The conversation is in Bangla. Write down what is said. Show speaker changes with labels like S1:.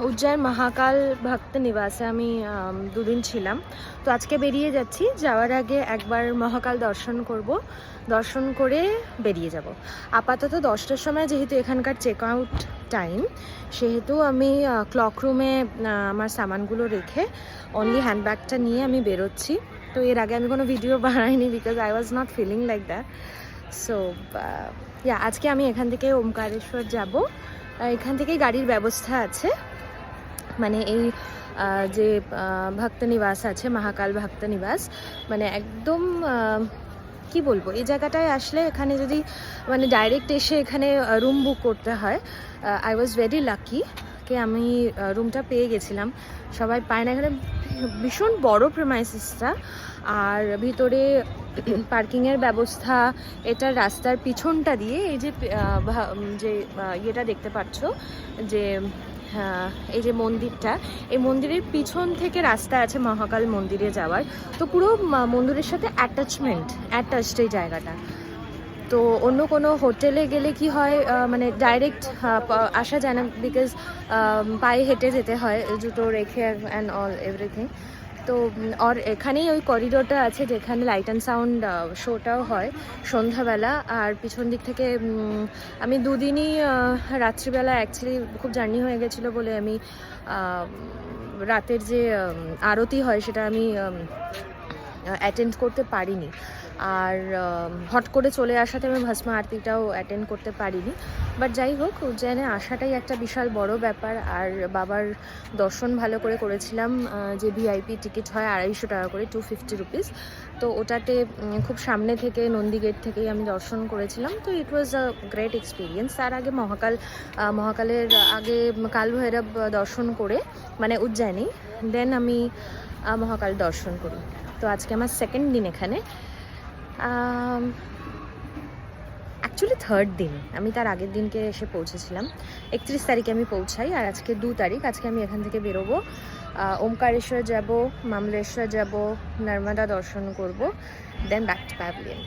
S1: উজ্জয়ন মহাকাল ভক্ত নিবাসে আমি দুদিন ছিলাম। তো আজকে বেরিয়ে যাচ্ছি। যাওয়ার আগে একবার মহাকাল দর্শন করব, দর্শন করে বেরিয়ে যাব। আপাতত 10টার সময় যেহেতু এখানকার চেক আউট টাইম, সেহেতু আমি ক্লক রুমে আমার সামানগুলো রেখে অনলি হ্যান্ডব্যাগটা নিয়ে আমি বেরোচ্ছি। তো এর আগে আমি কোনো ভিডিও বানাইনি because I was not feeling like that. So আজকে আমি এখান থেকে ওমকারেশ্বর যাব। এখান থেকে গাড়ির ব্যবস্থা আছে, মানে এই যে ভক্ত নিবাস আছে, মহাকাল ভক্ত নিবাস, মানে একদম কি বলবো, এই জায়গাটায় আসলে এখানে যদি মানে ডাইরেক্ট এসে এখানে রুম বুক করতে হয়। আই ওয়াজ ভেরি লাকি কে আমি রুমটা পেয়ে গেছিলাম। সবাই পায় না এখানে, ভীষণ বড় প্রিমাইসেসটা, আর ভিতরে পার্কিংয়ের ব্যবস্থা। এটা রাস্তার পিছনটা দিয়ে এই যে ইয়েটা দেখতে পাচ্ছ, যে এই যে মন্দিরটা, এই মন্দিরের পিছন থেকে রাস্তা আছে মহাকাল মন্দিরে যাওয়ার। তো পুরো মন্দিরের সাথে অ্যাটাচড এই জায়গাটা। তো অন্য কোনো হোটেলে গেলে কি হয়, মানে ডাইরেক্ট আসা যায় না, বিকজ পায়ে হেঁটে যেতে হয়, জুতো রেখে অ্যান্ড অল এভরিথিং। তো এখানেই ওই করিডোরটা আছে যেখানে লাইট অ্যান্ড সাউন্ড শোটাও হয় সন্ধ্যাবেলা। আর পিছন দিক থেকে আমি দুদিনই রাত্রিবেলা, অ্যাকচুয়ালি খুব জার্নি হয়ে গেছিলো বলে আমি রাতের যে আরতি হয় সেটা আমি অ্যাটেন্ড করতে পারিনি। আর হট করে চলে আসাতে আমি ভস্ম আরতিটাও অ্যাটেন্ড করতে পারিনি। বাট যাই হোক, উজ্জয়নে আসাটাই একটা বিশাল বড় ব্যাপার। আর বাবার দর্শন ভালো করে করেছিলাম। যে ভিআইপি টিকিট হয় 250 টাকা করে, 250 রুপিস। তো ওটাতে খুব সামনে থেকে নন্দীগেট থেকেই আমি দর্শন করেছিলাম। তো ইট ওয়াজ আ গ্রেট এক্সপিরিয়েন্স। তার আগে মহাকালের আগে কাল ভৈরব দর্শন করে, মানে উজ্জয়নী, দেন আমি মহাকাল দর্শন করি। তো আজকে আমার সেকেন্ড দিন এখানে, অ্যাকচুয়ালি থার্ড দিন। আমি তার আগের দিনকে এসে পৌঁছেছিলাম, 31 তারিখে আমি পৌঁছাই। আর আজকে 2 তারিখ। আজকে আমি এখান থেকে বেরোবো, ওমকারেশ্বর যাব, মামলেশ্বর যাব, নর্মদা দর্শন করব, দেন ব্যাক টু প্যাভিলিয়ন।